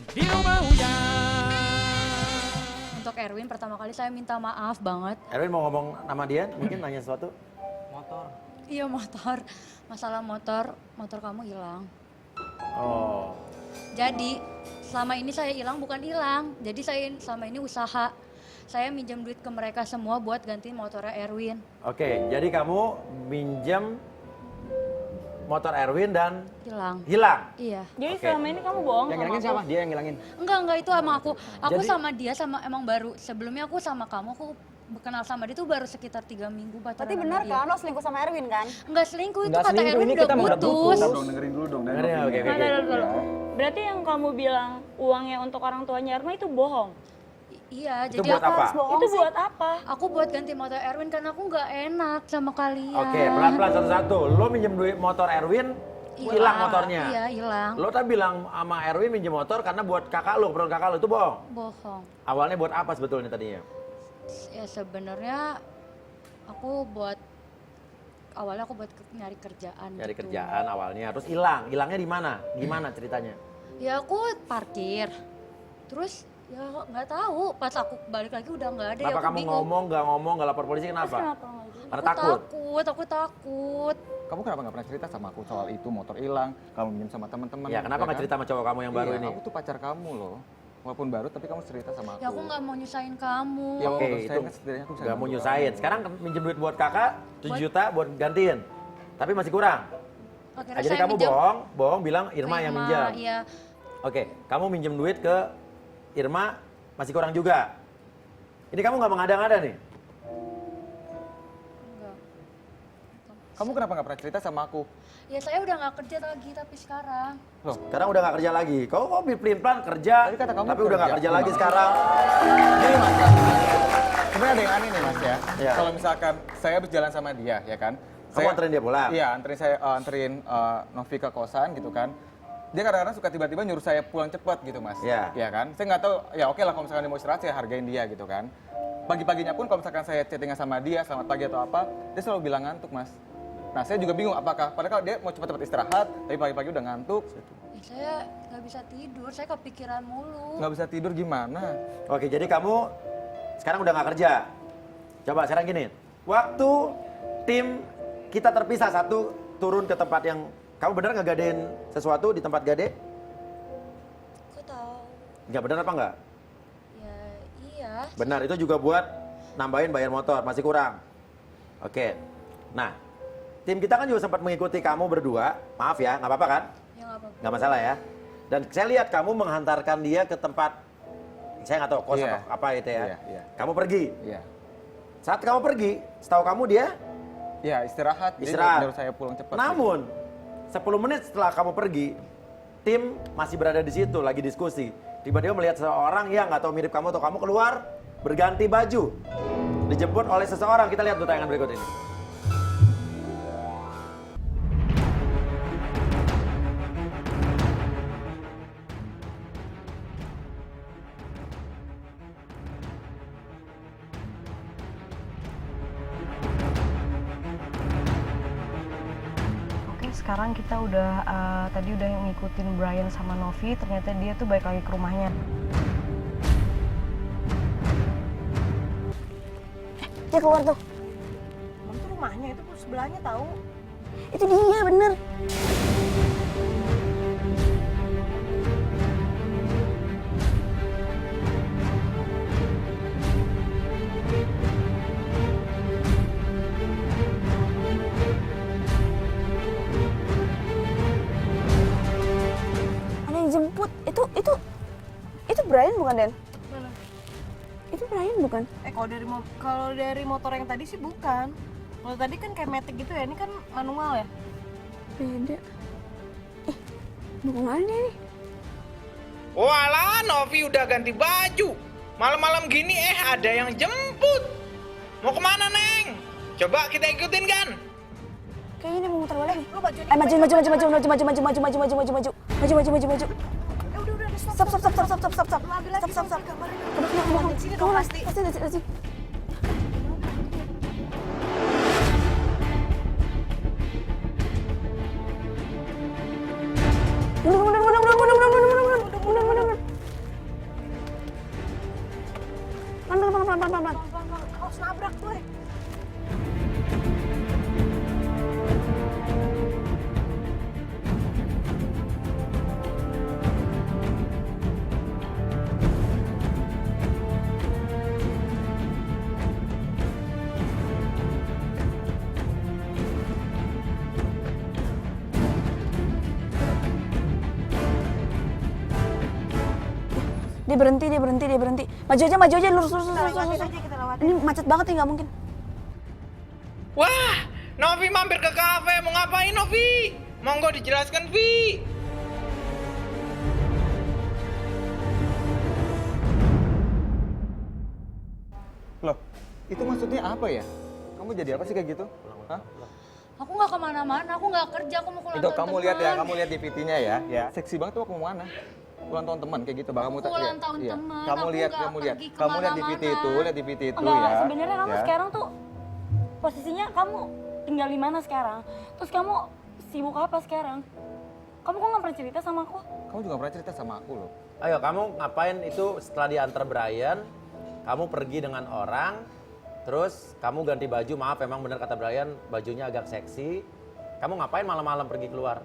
di rumah hujan. Untuk Erwin pertama kali saya minta maaf banget. Erwin mau ngomong nama dia, mungkin nanya sesuatu? Motor. Iya motor, masalah motor kamu hilang. Oh, Jadi selama ini saya hilang bukan hilang, jadi saya selama ini usaha. Saya minjem duit ke mereka semua buat gantiin motornya Erwin. oke. Jadi kamu minjem motor Erwin dan Hilang. hilang? Iya. Jadi Oke. selama ini kamu bohong Yang sama ngilangin aku? siapa? Dia yang ngilangin. Enggak itu sama aku. Aku Jadi- sama dia sama emang baru. Sebelumnya aku sama kamu, aku kenal sama dia tuh baru sekitar 3 minggu pacaran Berarti sama benar dia. kan lo selingkuh sama Erwin kan? Enggak selingkuh, itu Nggak kata selingkuh, Erwin ini udah kita udah putus. putus. Dong, dengerin dulu dong. Dengerin ya, oke, oke. Nah, dulu. Ya. Berarti yang kamu bilang uangnya untuk orang tuanya Erma itu bohong? Iya, Itu jadi buat aku apa? harus bohong Itu sih. buat apa? Aku buat ganti motor Erwin karena aku nggak enak sama kalian. Oke, pelan-pelan satu-satu. Lo minjem duit motor Erwin, hilang motornya. Iya, hilang. Lo tadi bilang sama Erwin minjem motor karena buat kakak lo, keperluan kakak lo, itu bohong? Bohong. Awalnya buat apa sebetulnya tadinya? Ya sebenarnya aku buat awalnya aku buat nyari kerjaan. Nyari gitu. kerjaan awalnya, terus hilang. Hilangnya di mana? Gimana ceritanya? Ya aku parkir. Terus ya nggak tahu. Pas aku balik lagi udah nggak ada. Kenapa ya aku kamu bingung. ngomong, nggak lapor polisi, kenapa? Kenapa nggak gitu? Karena Aku takut? Aku takut. Kamu kenapa nggak pernah cerita sama aku soal itu motor hilang, kamu minjem sama teman-teman? Ya, kenapa nggak kan? cerita sama cowok kamu yang baru Iya, ini? Aku tuh pacar kamu loh. Walaupun baru tapi kamu cerita sama aku. Ya aku nggak mau nyusahin kamu. Ya, Oke, saya itu kan setidaknya aku bisa nggak mau bantu nyusahin. kamu. Sekarang minjem duit buat kakak, 7 juta buat gantiin. Tapi masih kurang. Akhirnya Jadi saya kamu minjem bohong bilang ke Irma yang minjam. Iya. Oke, kamu minjem duit ke Irma masih kurang juga. Ini kamu nggak mengada-ngada nih? Enggak. Kamu kenapa nggak pernah cerita sama aku? Ya saya udah nggak kerja lagi tapi sekarang. Loh, Sekarang udah nggak kerja lagi. Kau pelin-pelan kerja, Tadi kata kamu tapi udah nggak kerja. kerja lagi sekarang. gini mas, sebenarnya ada yang aneh nih mas ya. Iya. Kalau misalkan saya habis jalan sama dia, ya kan? Kamu anterin dia pulang? Iya, anterin Novi ke kosan gitu kan. Dia kadang-kadang suka tiba-tiba nyuruh saya pulang cepat gitu mas. Iya. Iya kan? Saya nggak tahu, ya oke lah kalau misalkan dia mau istirahat saya hargain dia gitu kan. Pagi-paginya pun kalau misalkan saya chattingan sama dia, selamat pagi atau apa, dia selalu bilang ngantuk mas. Nah saya juga bingung apakah, padahal dia mau cepat-cepat istirahat, tapi pagi-pagi udah ngantuk. Ya, saya nggak bisa tidur, saya kepikiran mulu. Nggak bisa tidur gimana? Oke, jadi kamu sekarang udah nggak kerja. Coba sekarang gini, waktu tim kita terpisah satu turun ke tempat yang kamu benar ngegadain sesuatu di tempat gade? Kok tahu? Nggak benar apa nggak? Ya iya. Benar, itu juga buat nambahin bayar motor, masih kurang. Oke, nah tim kita kan juga sempat mengikuti kamu berdua, maaf ya, nggak apa-apa kan? Ya nggak apa-apa. Nggak masalah ya. Dan saya lihat kamu menghantarkan dia ke tempat, saya nggak tahu kos Iya. apa itu ya. Iya, iya. Kamu pergi. Iya. Saat kamu pergi, setahu kamu dia Ya istirahat, dia istirahat. nyuruh saya pulang cepat. Namun 10 menit setelah kamu pergi, tim masih berada di situ lagi diskusi. Tiba-tiba melihat seseorang yang nggak tahu mirip kamu atau kamu keluar berganti baju, dijemput oleh seseorang. Kita lihat tuh tayangan berikut ini. Oke, sekarang kita udah tadi udah ngikutin Brian sama Novi, ternyata dia tuh balik lagi ke rumahnya. Dia keluar tuh. Itu rumahnya, itu sebelahnya tahu. Itu dia bener. Ada yang jemput. Itu Brian bukan, Den? Mana? Itu Brian bukan? Kalau dari motor yang tadi sih bukan. Kalau tadi kan kayak matic gitu ya, ini kan manual ya. Beda. Mau kemana dia nih? Walah, Novi udah ganti baju. Malam-malam gini ada yang jemput. Mau kemana, Neng? Coba kita ikutin kan? Kayaknya dia mau muter balik. Lu bajunya Maju. Stop. ambil lagi Stop. gambarnya. Kamu Di sini dong pasti. Pasti. Mundur. Dia berhenti. Maju aja, lurus. Lewatin aja, kita lewatin. Ini macet banget ya, nggak mungkin. Wah, Novi mampir ke kafe. Mau ngapain, Novi? Monggo dijelaskan, Vi. Loh, itu maksudnya apa ya? Kamu jadi apa sih kayak gitu? Hah? Aku nggak kemana-mana, aku nggak kerja, aku mau ulang Itu tahun kamu lihat ya, teman. kamu lihat DVT-nya ya. Ya, seksi banget tuh aku mau mana? Ulang tahun teman kayak gitu, Bang. Aku ulang tahun teman, Kamu aku lihat, nggak kamu lihat. pergi Kamu lihat kemana-mana. DVT itu Enggak, ya. sebenarnya kamu ya. sekarang tuh posisinya kamu tinggal di mana sekarang? Terus kamu sibuk apa sekarang? Kamu kok nggak pernah cerita sama aku? Kamu juga pernah cerita sama aku loh. Ayo, kamu ngapain itu setelah diantar Brian, kamu pergi dengan orang, terus kamu ganti baju, maaf emang bener kata Brian, bajunya agak seksi. Kamu ngapain malam-malam pergi keluar?